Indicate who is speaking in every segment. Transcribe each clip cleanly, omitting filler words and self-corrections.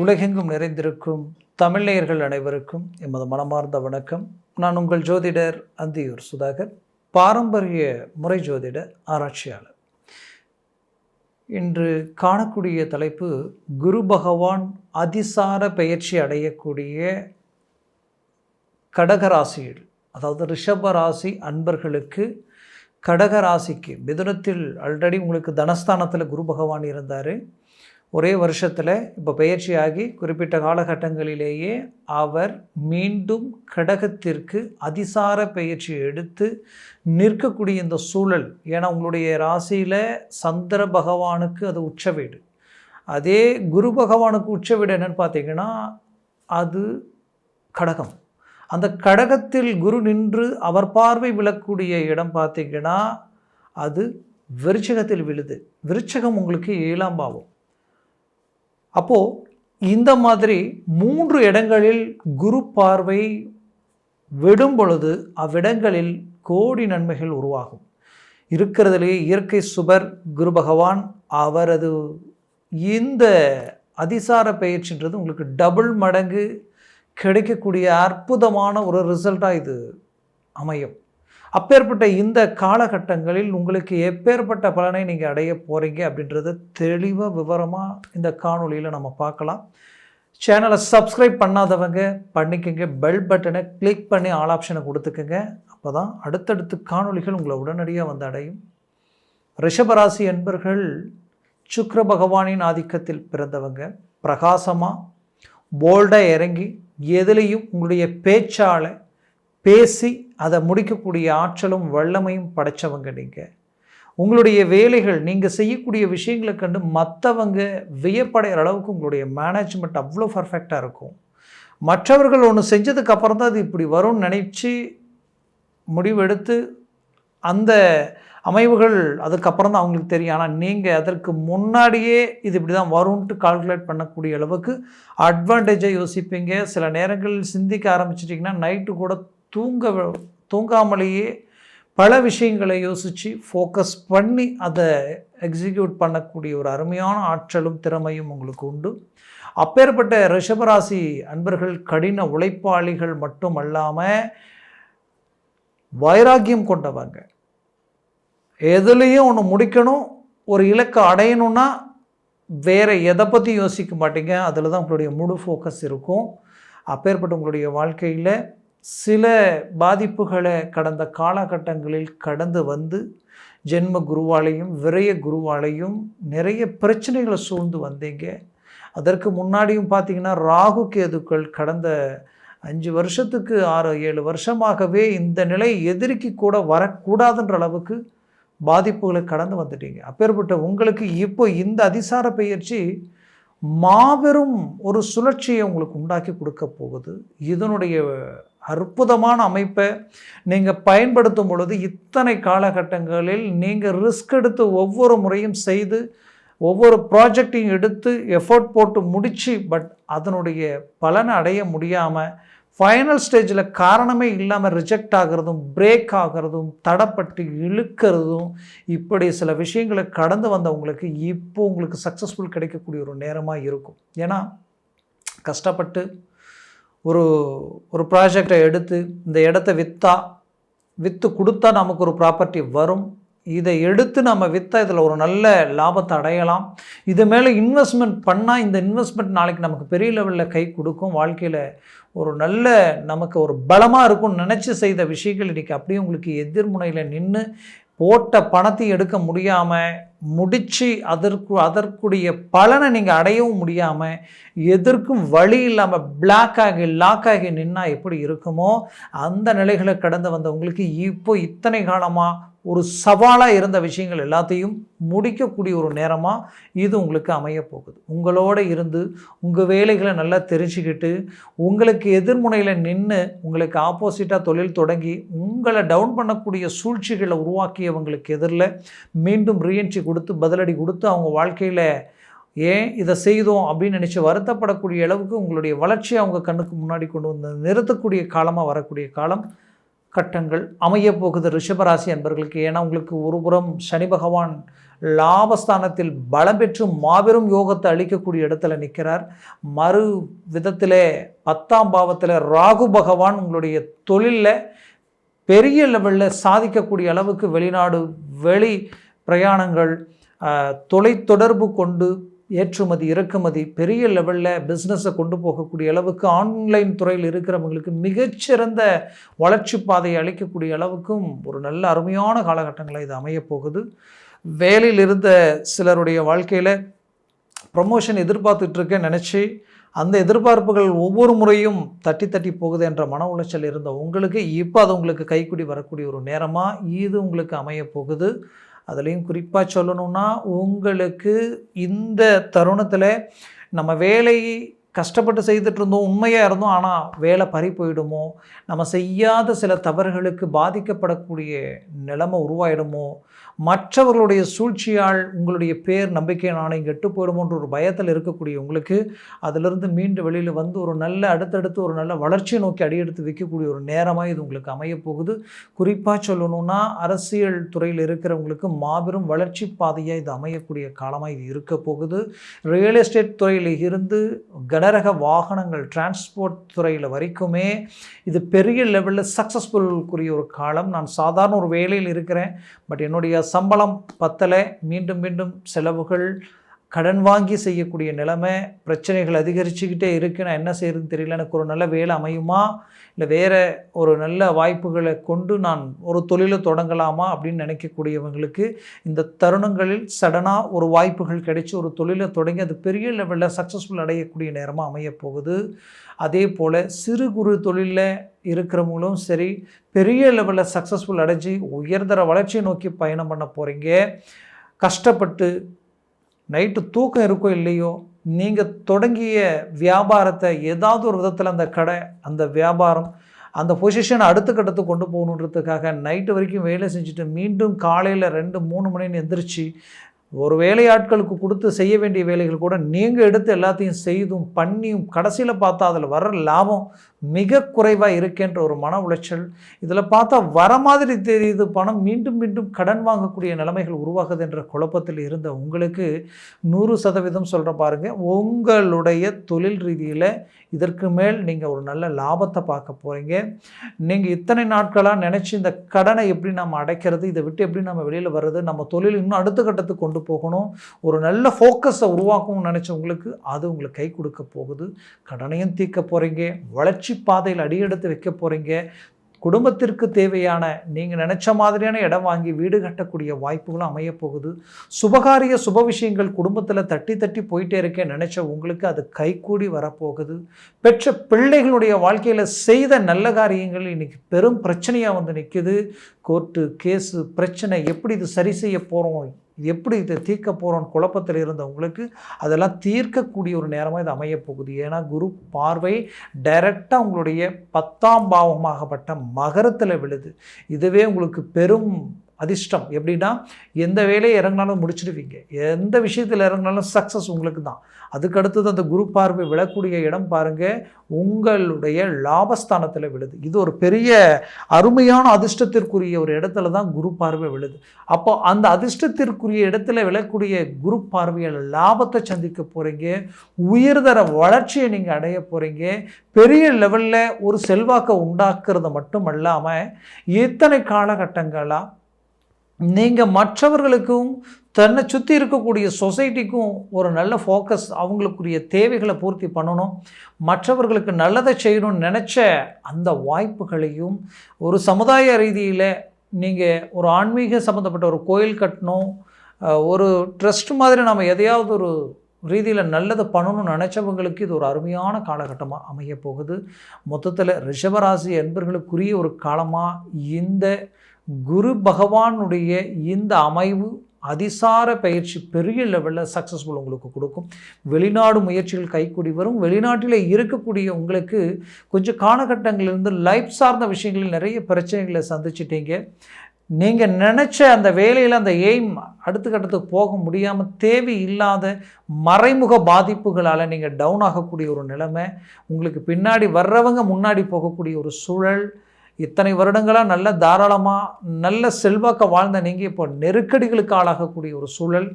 Speaker 1: உலகெங்கும் நிறைந்திருக்கும் தமிழ் நேயர்கள் அனைவருக்கும் எமது மனமார்ந்த வணக்கம். நான் உங்கள் ஜோதிடர் அந்தியூர் சுதாகர், பாரம்பரிய முறை ஜோதிட ஆராய்ச்சியாளர். இன்று காணக்கூடிய தலைப்பு, குரு பகவான் அதிசார பெயர்ச்சி அடையக்கூடிய கடகராசியில், அதாவது ரிஷபராசி அன்பர்களுக்கு, கடகராசிக்கு மிதுனத்தில் ஆல்ரெடி உங்களுக்கு தனஸ்தானத்தில் குரு பகவான் இருந்தார். ஒரே வருஷத்தில் இப்போ பயிற்சியாகி குறிப்பிட்ட காலகட்டங்களிலேயே அவர் மீண்டும் கடகத்திற்கு அதிசார பயிற்சி எடுத்து நிற்கக்கூடிய இந்த சூழல். ஏன்னா உங்களுடைய ராசியில் சந்திர பகவானுக்கு அது உச்ச வீடு, அதே குரு பகவானுக்கு உச்ச வீடு என்னென்னு பார்த்தீங்கன்னா அது கடகம். அந்த கடகத்தில் குரு நின்று அவர் பார்வை விழக்கூடிய இடம் பார்த்திங்கன்னா அது விருச்சிகத்தில் விழுது. விருச்சிகம் உங்களுக்கு 7ஆம் பாவம். அப்போது இந்த மாதிரி 3 இடங்களில் குரு பார்வை விடும் பொழுது அவ்விடங்களில் கோடி நன்மைகள் உருவாகும். இருக்கிறதுலேயே இயற்கை சுபர் குரு பகவான். அவரது இந்த அதிசார பயிற்சின்றது உங்களுக்கு டபுள் மடங்கு கிடைக்கக்கூடிய அற்புதமான ஒரு ரிசல்ட்டாக இது அமையும். அப்பேற்பட்ட இந்த காலகட்டங்களில் உங்களுக்கு எப்பேற்பட்ட பலனை நீங்கள் அடைய போகிறீங்க அப்படின்றத தெளிவாக விவரமாக இந்த காணொலியில் நம்ம பார்க்கலாம். சேனலை சப்ஸ்கிரைப் பண்ணாதவங்க பண்ணிக்கோங்க, பெல் பட்டனை கிளிக் பண்ணி ஆல் ஆப்ஷனை கொடுத்துக்கோங்க. அப்போ தான் அடுத்தடுத்து காணொலிகள் உங்களை உடனடியாக வந்து அடையும். ரிஷபராசி என்பர்கள் சுக்கிர பகவானின் ஆதிக்கத்தில் பிறந்தவங்க. பிரகாசமாக போல்டாக இறங்கி எதுலேயும் உங்களுடைய பேச்சால் பேசி அதை முடிக்கக்கூடிய ஆற்றலும் வல்லமையும் படைத்தவங்க நீங்கள். உங்களுடைய வேலைகள், நீங்கள் செய்யக்கூடிய விஷயங்களை கண்டு மற்றவங்க வியப்படைகிற அளவுக்கு உங்களுடைய மேனேஜ்மெண்ட் அவ்வளோ பர்ஃபெக்டாக இருக்கும். மற்றவர்கள் ஒன்று செஞ்சதுக்கு அப்புறம் தான் அது இப்படி வரும்னு நினச்சி முடிவெடுத்து அந்த அமைவுகள் அதுக்கப்புறம் தான் அவங்களுக்கு தெரியும். ஆனால் நீங்கள் அதற்கு முன்னாடியே இது இப்படி தான் வரும்ன்ட்டு கால்குலேட் பண்ணக்கூடிய அளவுக்கு அட்வான்டேஜாக யோசிப்பீங்க. சில நேரங்களில் சிந்திக்க ஆரம்பிச்சிட்டிங்கன்னா நைட்டு கூட தூங்காமலேயே பல விஷயங்களை யோசித்து ஃபோக்கஸ் பண்ணி அதை எக்ஸிக்யூட் பண்ணக்கூடிய ஒரு அருமையான ஆற்றலும் திறமையும் உங்களுக்கு உண்டு. அப்பேற்பட்ட ரிஷபராசி அன்பர்கள் கடின உழைப்பாளிகள் மட்டும் அல்லாமல் வைராக்கியம் கொண்டவங்க. எதுலேயும் ஒன்று முடிக்கணும், ஒரு இலக்கை அடையணும்னா வேறு எதை பற்றி யோசிக்க மாட்டீங்க. அதில் தான் உங்களுடைய முழு ஃபோக்கஸ் இருக்கும். அப்பேற்பட்ட உங்களுடைய வாழ்க்கையில் சில பாதிப்புகளை கடந்த காலகட்டங்களில் கடந்து வந்து ஜென்ம குருவாலையும் விரய குருவாலையும் நிறைய பிரச்சனைகளை சூழ்ந்து வந்தீங்க. அதற்கு முன்னாடியும் பார்த்திங்கன்னா ராகு கேதுக்கள் கடந்த 5 வருஷத்துக்கு 6-7 வருஷமாகவே இந்த நிலை எதிரிக்கு கூட வரக்கூடாதுன்ற அளவுக்கு பாதிப்புகளை கடந்து வந்துட்டீங்க. அப்பேற்பட்ட உங்களுக்கு இப்போ இந்த அதிசார பயிற்சி மாபெரும் ஒரு சுழற்சியை உங்களுக்கு உண்டாக்கி கொடுக்க போகுது. இதனுடைய அற்புதமான அமைப்பை நீங்கள் பயன்படுத்தும் பொழுது இத்தனை காலகட்டங்களில் நீங்கள் ரிஸ்க் எடுத்து ஒவ்வொரு முறையும் செய்து ஒவ்வொரு ப்ராஜெக்டையும் எடுத்து எஃபோர்ட் போட்டு முடித்து அதனுடைய பலனை அடைய முடியாமல் ஃபைனல் ஸ்டேஜில் காரணமே இல்லாமல் ரிஜெக்ட் ஆகிறதும் பிரேக் ஆகிறதும் தடப்பட்டு இழுக்கிறதும் இப்படி சில விஷயங்களை கடந்து வந்தவங்களுக்கு இப்போ உங்களுக்கு சக்ஸஸ்ஃபுல் கிடைக்கக்கூடிய ஒரு நேரமாக இருக்கும். ஏன்னா கஷ்டப்பட்டு ஒரு ப்ராஜெக்டை எடுத்து இந்த இடத்த விற்று கொடுத்தா நமக்கு ஒரு ப்ராப்பர்ட்டி வரும். இதை எடுத்து நம்ம விற்றா இதில் ஒரு நல்ல லாபத்தை அடையலாம். இது மேலே இன்வெஸ்ட்மெண்ட் பண்ணால் இந்த இன்வெஸ்ட்மெண்ட் நாளைக்கு நமக்கு பெரிய லெவலில் கை கொடுக்கும். வாழ்க்கையில் ஒரு நல்ல நமக்கு ஒரு பலமாக இருக்கும்னு நினச்சி செய்த விஷயங்கள் இன்றைக்கி அப்படியே உங்களுக்கு எதிர்முனையில் நின்று போட்ட பணத்தை எடுக்க முடியாமல் முடித்து அதற்குடைய பலனை நீங்கள் அடையவும் முடியாமல் எதற்கும் வழி இல்லாமல் லாக் ஆகி நின்னா எப்படி இருக்குமோ அந்த நிலைகளை கடந்து வந்தவங்களுக்கு இப்போ இத்தனை காலமாக ஒரு சவாலாக இருந்த விஷயங்கள் எல்லாத்தையும் முடிக்கக்கூடிய ஒரு நேரமாக இது உங்களுக்கு அமையப்போகுது. உங்களோட இருந்து உங்கள் வேலைகளை நல்லா தெரிஞ்சுக்கிட்டு உங்களுக்கு எதிர்முனையில் நின்று உங்களுக்கு ஆப்போசிட்டாக தொழில் தொடங்கி உங்களை டவுன் பண்ணக்கூடிய சூழ்ச்சிகளை உருவாக்கியவங்களுக்கு எதிரில் மீண்டும் ரீஎன்ட்ரி கொடுத்து பதிலடி கொடுத்து அவங்க வாழ்க்கையில் ஏன் இதை செய்தோம் அப்படின்னு நினச்சி வருத்தப்படக்கூடிய அளவுக்கு உங்களுடைய வளர்ச்சியை அவங்க கண்ணுக்கு முன்னாடி கொண்டு வந்து நிறுத்தக்கூடிய காலமாக வரக்கூடிய காலம் கட்டங்கள் அமையப் போகுது ரிஷபராசி அன்பர்களுக்கு. ஏன்னா உங்களுக்கு ஒரு புறம் சனி பகவான் லாபஸ்தானத்தில் பலம் பெற்று மாபெரும் யோகத்தை அளிக்கக்கூடிய இடத்துல நிற்கிறார். மறு விதத்தில் 10ஆம் பாவத்தில் ராகு பகவான் உங்களுடைய தொழிலில் பெரிய லெவலில் சாதிக்கக்கூடிய அளவுக்கு வெளிநாடு வெளி பிரயாணங்கள், தொலைத்தொடர்பு கொண்டு ஏற்றுமதி இறக்குமதி பெரிய லெவலில் பிஸ்னஸை கொண்டு போகக்கூடிய அளவுக்கு ஆன்லைன் துறையில் இருக்கிறவங்களுக்கு மிகச்சிறந்த வளர்ச்சி பாதையை அளிக்கக்கூடிய அளவுக்கும் ஒரு நல்ல அருமையான காலகட்டங்களை இது அமையப்போகுது. வேலையில் இருந்த சிலருடைய வாழ்க்கையில் ப்ரமோஷன் எதிர்பார்த்துட்ருக்கேன் நினச்சி அந்த எதிர்பார்ப்புகள் ஒவ்வொரு முறையும் தட்டி தட்டி போகுது என்ற மன உளைச்சல் இருந்த உங்களுக்கு இப்போ அது உங்களுக்கு கைக்குடி வரக்கூடிய ஒரு நேரமாக இது உங்களுக்கு அமையப்போகுது. அதுலேயும் குறிப்பாக சொல்லணும்னா உங்களுக்கு இந்த தருணத்தில் நம்ம வேலையை கஷ்டப்பட்டு செய்துட்டு இருந்தோம், உண்மையாக இருந்தோம், ஆனால் வேலை பறி போயிடுமோ, நம்ம செய்யாத சில தவறுகளுக்கு பாதிக்கப்படக்கூடிய நிலைமை உருவாயிடுமோ, மற்றவர்களுடைய சூழ்ச்சியால் உங்களுடைய பேர் நம்பிக்கை நாணயம் கெட்டு போயிடுமோன்ற ஒரு பயத்தில் இருக்கக்கூடிய உங்களுக்கு அதிலிருந்து மீண்டு வெளியில் வந்து ஒரு நல்ல அடுத்தடுத்து ஒரு நல்ல வளர்ச்சியை நோக்கி அடியெடுத்து வைக்கக்கூடிய ஒரு நேரமாக இது உங்களுக்கு அமையப்போகுது. குறிப்பாக சொல்லணும்னா அரசியல் துறையில் இருக்கிறவங்களுக்கு மாபெரும் வளர்ச்சி பாதையாக இது அமையக்கூடிய காலமாக இது இருக்க போகுது. ரியல் எஸ்டேட் துறையில் இருந்து கனரக வாகனங்கள் டிரான்ஸ்போர்ட் துறையில் வரைக்குமே இது பெரிய லெவலில் சக்ஸஸ்ஃபுல்க்குரிய ஒரு காலம். நான் சாதாரண ஒரு வேலையில் இருக்கிறேன், பட் என்னுடைய சம்பளம் பத்தலை, மீண்டும் மீண்டும் செலவுகள், கடன் வாங்கி செய்யக்கூடிய நிலைமை, பிரச்சனைகள் அதிகரிச்சுக்கிட்டே இருக்குது, நான் என்ன செய்யறதுன்னு தெரியல, எனக்கு ஒரு நல்ல வேலை அமையுமா இல்லை வேறு ஒரு நல்ல வாய்ப்புகளை கொண்டு நான் ஒரு தொழிலை தொடங்கலாமா அப்படின்னு நினைக்கக்கூடியவங்களுக்கு இந்த தருணங்களில் சடனாக ஒரு வாய்ப்புகள் கிடைச்சி ஒரு தொழிலை தொடங்கி அது பெரிய லெவலில் சக்ஸஸ்ஃபுல் அடையக்கூடிய நேரமாக அமையப்போகுது. அதே போல் சிறு குறு தொழிலில் இருக்கிறவங்களும் சரி பெரிய லெவலில் சக்ஸஸ்ஃபுல் அடைஞ்சி உயர்தர வளர்ச்சியை நோக்கி பயணம் பண்ண போகிறீங்க. கஷ்டப்பட்டு நைட்டு தூக்கம் இருக்கோ இல்லையோ, நீங்கள் தொடங்கிய வியாபாரத்தை ஏதாவது ஒரு விதத்தில் அந்த கடை அந்த வியாபாரம் அந்த பொசிஷனை அடுத்த கட்டத்துக்கு கொண்டு போகணுன்றதுக்காக நைட்டு வரைக்கும் வேலை செஞ்சுட்டு மீண்டும் காலையில் 2-3 மணின்னு எந்திரிச்சு ஒரு வேலையாட்களுக்கு கொடுத்து செய்ய வேண்டிய வேலைகள் கூட நீங்கள் எடுத்து எல்லாத்தையும் செய்தும் பண்ணியும் கடைசியில் பார்த்தா அதில் வர்ற லாபம் மிக குறைவாக இருக்கின்ற ஒரு மன உளைச்சல். இதில் பார்த்தா வர மாதிரி தெரியுது, பணம் மீண்டும் மீண்டும் கடன் வாங்கக்கூடிய நிலைமைகள் உருவாகுது என்ற குழப்பத்தில் இருந்த உங்களுக்கு 100% சொல்கிற பாருங்கள், உங்களுடைய தொழில் ரீதியில் இதற்கு மேல் நீங்கள் ஒரு நல்ல லாபத்தை பார்க்க போகிறீங்க. நீங்கள் இத்தனை நாட்களாக நினச்சி இந்த கடனை எப்படி நம்ம அடைக்கிறது, இதை விட்டு எப்படி நம்ம வெளியில் வர்றது, நம்ம தொழில் இன்னும் அடுத்த கட்டத்துக்கு கொண்டு போகணும், ஒரு நல்ல ஃபோக்கஸை உருவாக்கணும்னு நினச்ச உங்களுக்கு அது உங்களுக்கு கை கொடுக்க போகுது. கடனையும் தீர்க்க போகிறீங்க, வளர்ச்சி பாதையில் அடியெடுத்து வைக்க போகிறீங்க. குடும்பத்திற்கு தேவையான நீங்கள் நினச்ச மாதிரியான இடம் வாங்கி வீடு கட்டக்கூடிய வாய்ப்புகளும் அமையப்போகுது. சுபகாரிய சுப விஷயங்கள் குடும்பத்தில் தட்டி தட்டி போயிட்டே இருக்கேன் நினச்ச உங்களுக்கு அது கைகூடி வரப்போகுது. பெற்ற பிள்ளைகளுடைய வாழ்க்கையில் செய்த நல்ல காரியங்கள் இன்றைக்கி பெரும் பிரச்சனையாக வந்து நிற்குது. கோர்ட்டு கேஸு பிரச்சனை, எப்படி இது சரி செய்ய போகிறோம், எப்படி இதை தீர்க்க போகிறோன்னு குழப்பத்தில் இருந்தவங்களுக்கு அதெல்லாம் தீர்க்கக்கூடிய ஒரு நேரமாக இது அமையப்போகுது. ஏன்னா குரு பார்வை டைரெக்டாக உங்களுடைய 10ஆம் பாவமாகப்பட்ட மகரத்தில் விழுது. இதுவே உங்களுக்கு பெரும் அதிர்ஷ்டம். எப்படின்னா எந்த வேலையை இறங்கினாலும் முடிச்சிடுவீங்க, எந்த விஷயத்தில் இறங்கினாலும் சக்ஸஸ் உங்களுக்கு தான். அதுக்கு அடுத்தது அந்த குரு பார்வை விழக்கூடிய இடம் பாருங்கள், உங்களுடைய லாபஸ்தானத்தில் விழுது. இது ஒரு பெரிய அருமையான அதிர்ஷ்டத்திற்குரிய ஒரு இடத்துல தான் குரு பார்வை விழுது. அப்போ அந்த அதிர்ஷ்டத்திற்குரிய இடத்துல விழக்கூடிய குரு பார்வையில் லாபத்தை சந்திக்க போகிறீங்க, உயர்தர வளர்ச்சியை நீங்கள் அடைய போகிறீங்க. பெரிய லெவலில் ஒரு செல்வாக்கை உண்டாக்குறது மட்டும் இல்லாமல் இத்தனை காலகட்டங்களாக நீங்கள் மற்றவர்களுக்கும் தன்னை சுற்றி இருக்கக்கூடிய சொசைட்டிக்கும் ஒரு நல்ல ஃபோக்கஸ், அவங்களுக்குரிய தேவைகளை பூர்த்தி பண்ணணும், மற்றவர்களுக்கு நல்லதை செய்யணும்னு நினச்ச அந்த வாய்ப்புகளையும் ஒரு சமுதாய ரீதியில் நீங்கள் ஒரு ஆன்மீக சம்மந்தப்பட்ட ஒரு கோயில் கட்டணும், ஒரு ட்ரஸ்ட் மாதிரி நம்ம எதையாவது ஒரு ரீதியில் நல்லதை பண்ணணும்னு நினச்சவங்களுக்கு இது ஒரு அருமையான காலகட்டமாக அமைய போகுது. மொத்தத்தில் ரிஷபராசி என்பர்களுக்குரிய ஒரு காலமாக இந்த குரு பகவானுடைய இந்த அமைவு அதிசார பயிற்சி பெரிய லெவலில் சக்ஸஸ்ஃபுல் உங்களுக்கு கொடுக்கும். வெளிநாடு முயற்சிகள் கைக்கூடி வரும். வெளிநாட்டில் இருக்கக்கூடிய உங்களுக்கு கொஞ்சம் காலகட்டங்களிலிருந்து லைஃப் சார்ந்த விஷயங்களில் நிறைய பிரச்சனைகளை சந்திச்சிட்டீங்க. நீங்கள் நினச்ச அந்த வேலையில் அந்த எய்ம் அடுத்த கட்டத்துக்கு போக முடியாமல் தேவையில்லாத மறைமுக பாதிப்புகளால் நீங்கள் டவுன் ஆகக்கூடிய ஒரு நிலைமை, உங்களுக்கு பின்னாடி வர்றவங்க முன்னாடி போகக்கூடிய ஒரு சூழல், இத்தனை வருடங்களாக நல்ல தாராளமாக நல்ல செல்வாக்க வாழ்ந்த நீங்கள் இப்போ நெருக்கடிகளுக்கு ஆளாகக்கூடிய ஒரு சூழல்.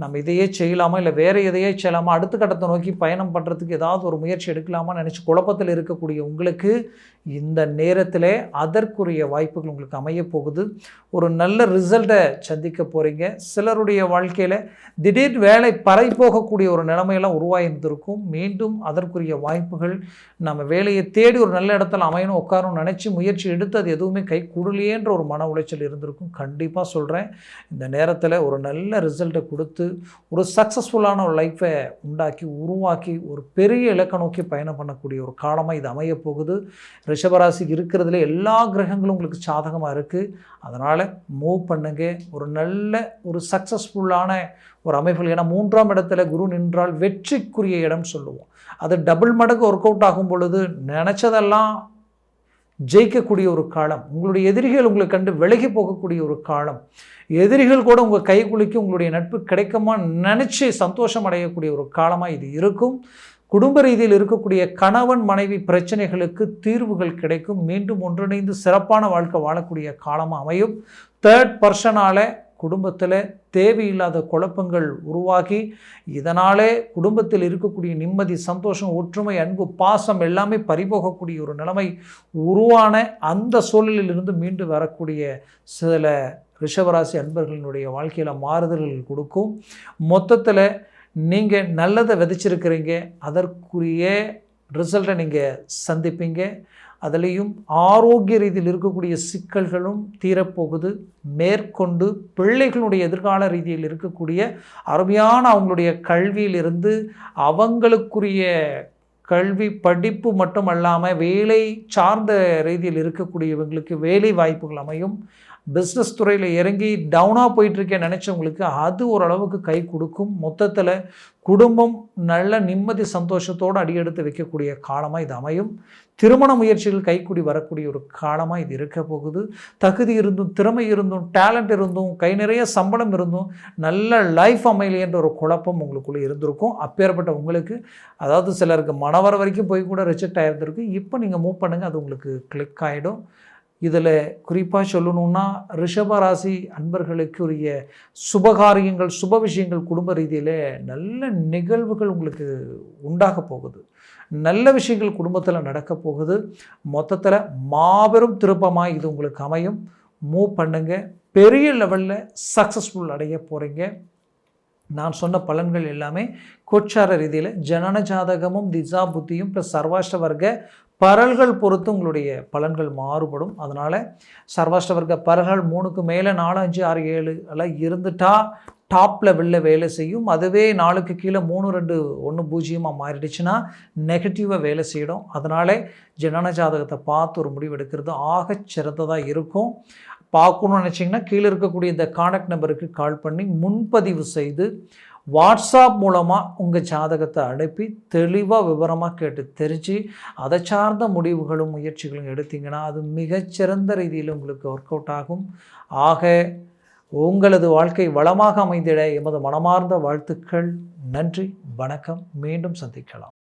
Speaker 1: நம்ம இதையே செய்யலாமா இல்லை வேறு எதையே செய்யலாமா, அடுத்த கட்டத்தை நோக்கி பயணம் பண்ணுறதுக்கு ஏதாவது ஒரு முயற்சி எடுக்கலாமா நினச்சி குழப்பத்தில் இருக்கக்கூடிய உங்களுக்கு இந்த நேரத்தில் அதற்குரிய வாய்ப்புகள் உங்களுக்கு அமைய போகுது. ஒரு நல்ல ரிசல்ட்டை சந்திக்க போகிறீங்க. சிலருடைய வாழ்க்கையில் திடீர் வேலை பறை போகக்கூடிய ஒரு நிலைமையெல்லாம் உருவாகியிருந்திருக்கும். மீண்டும் அதற்குரிய வாய்ப்புகள், நம்ம வேலையை தேடி ஒரு நல்ல இடத்துல அமையணும் உட்காரணும் நினச்சி முயற்சி எடுத்து அது எதுவுமே கை கூடலையேன்ற ஒரு மன உளைச்சல் இருந்திருக்கும். கண்டிப்பாக சொல்கிறேன், இந்த நேரத்தில் ஒரு நல்ல ரிசல்ட்டை கொடுத்து ஒரு சக்ஸஸ்ஃபுல்லான ஒரு லைஃப்பை உண்டாக்கி உருவாக்கி ஒரு பெரிய இலக்கை நோக்கி பயணம் பண்ணக்கூடிய ஒரு காலமாக இது அமைய போகுது. ரிஷபராசிக்கு இருக்கிறதுல எல்லா கிரகங்களும் உங்களுக்கு சாதகமாக இருக்குது. அதனால் மூவ் பண்ணுங்க. ஒரு நல்ல ஒரு சக்ஸஸ்ஃபுல்லான ஒரு அமைப்புகள். ஏன்னா 3ஆம் இடத்துல குரு நின்றால் வெற்றிக்குரிய இடம் சொல்லுவோம். அது டபுள் மடங்கு ஒர்க் அவுட் ஆகும் பொழுது நினச்சதெல்லாம் ஜெயிக்கக்கூடிய ஒரு காலம். உங்களுடைய எதிரிகள் உங்களை கண்டு விலகி போகக்கூடிய ஒரு காலம். எதிரிகள் கூட உங்கள் கை குலுக்கி உங்களுடைய நட்பு கிடைக்குமா நினச்சி சந்தோஷம் அடையக்கூடிய ஒரு காலமாக இது இருக்கும். குடும்ப ரீதியில் இருக்கக்கூடிய கணவன் மனைவி பிரச்சனைகளுக்கு தீர்வுகள் கிடைக்கும். மீண்டும் ஒன்றிணைந்து சிறப்பான வாழ்க்கை வாழக்கூடிய காலமாக அமையும். தேர்ட் பர்சனால் குடும்பத்தில் தேவையில்லாத குழப்பங்கள் உருவாகி இதனாலே குடும்பத்தில் இருக்கக்கூடிய நிம்மதி, சந்தோஷம், ஒற்றுமை, அன்பு, பாசம் எல்லாமே பறிபோகக்கூடிய ஒரு நிலைமை உருவான அந்த சூழலிலிருந்து மீண்டு வரக்கூடிய சில ரிஷபராசி அன்பர்களினுடைய வாழ்க்கையில் மாறுதல்கள் கொடுக்கும். மொத்தத்தில் நீங்கள் நல்லதை விதைச்சிருக்கிறீங்க, அதற்குரிய ரிசல்ட்டை நீங்கள் சந்திப்பீங்க. அதுலேயும் ஆரோக்கிய ரீதியில் இருக்கக்கூடிய சிக்கல்களும் தீரப்போகுது. மேற்கொண்டு பிள்ளைகளுடைய எதிர்கால ரீதியில் இருக்கக்கூடிய அருமையான அவங்களுடைய கல்வியிலிருந்து அவங்களுக்குரிய கல்வி படிப்பு மட்டும் அல்லாமல் வேலை சார்ந்த ரீதியில் இருக்கக்கூடியவங்களுக்கு வேலை வாய்ப்புகள் அமையும். பிஸ்னஸ் துறையில் இறங்கி டவுனாக போயிட்டுருக்கேன் நினச்சவங்களுக்கு அது ஓரளவுக்கு கை கொடுக்கும். மொத்தத்தில் குடும்பம் நல்ல நிம்மதி சந்தோஷத்தோடு அடியெடுத்து வைக்கக்கூடிய காலமாக இது அமையும். திருமண முயற்சிகள் கைக்கூடி வரக்கூடிய ஒரு காலமாக இது இருக்க போகுது. தகுதி இருந்தும் திறமை இருந்தும் டேலண்ட் இருந்தும் கை நிறைய சம்பளம் இருந்தும் நல்ல லைஃப் அமையலையன்ற ஒரு குழப்பம் உங்களுக்குள்ளே இருந்திருக்கும். அப்பேற்பட்ட உங்களுக்கு, அதாவது சிலருக்கு மனவர வரைக்கும் போய் கூட ரிஜெக்ட் ஆகிருந்திருக்கு. இப்போ நீங்கள் மூவ் பண்ணுங்கள், அது உங்களுக்கு கிளிக் ஆகிடும். இதில் குறிப்பாக சொல்லணுன்னா ரிஷபராசி அன்பர்களுக்குரிய சுபகாரியங்கள், சுப விஷயங்கள் குடும்ப ரீதியில் நல்ல நிகழ்வுகள் உங்களுக்கு உண்டாக போகுது. நல்ல விஷயங்கள் குடும்பத்தில் நடக்க போகுது. மொத்தத்தில் மாபெரும் திருப்பமாக இது உங்களுக்கு அமையும். மூவ் பண்ணுங்க, பெரிய லெவலில் சக்ஸஸ்ஃபுல் அடைய போகிறீங்க. நான் சொன்ன பலன்கள் எல்லாமே கோச்சார ரீதியில் ஜனன ஜாதகமும் திசா புத்தியும் ப்ளஸ் சர்வாஷ்ட வர்க்க பரல்கள் பொறுத்து உங்களுடைய பலன்கள் மாறுபடும். அதனால் சர்வாஷ்ட வர்க்க பரல்கள் 3க்கு மேலே 4, 5, 6, 7 எல்லாம் இருந்துட்டால் டாப் லெவலில் வேலை செய்யும். அதுவே 4க்கு கீழே 3, 2, 1, 0 மாறிடுச்சுன்னா நெகட்டிவாக வேலை செய்யணும். அதனால் ஜனன ஜாதகத்தை பார்த்து ஒரு முடிவு எடுக்கிறது ஆக சிறந்ததாக இருக்கும். பார்க்கணுன்னு நினச்சிங்கன்னா கீழே இருக்கக்கூடிய இந்த கான்டாக்ட் நம்பருக்கு கால் பண்ணி முன்பதிவு செய்து வாட்ஸ்அப் மூலமாக உங்கள் ஜாதகத்தை அனுப்பி தெளிவாக விவரமாக கேட்டு தெரிஞ்சு அதை சார்ந்த முடிவுகளும் முயற்சிகளும் எடுத்தீங்கன்னா அது மிகச்சிறந்த ரீதியில் உங்களுக்கு ஒர்க் அவுட் ஆகும். ஆக உங்களது வாழ்க்கை வளமாக அமைந்திட எமது மனமார்ந்த வாழ்த்துக்கள். நன்றி, வணக்கம். மீண்டும் சந்திக்கலாம்.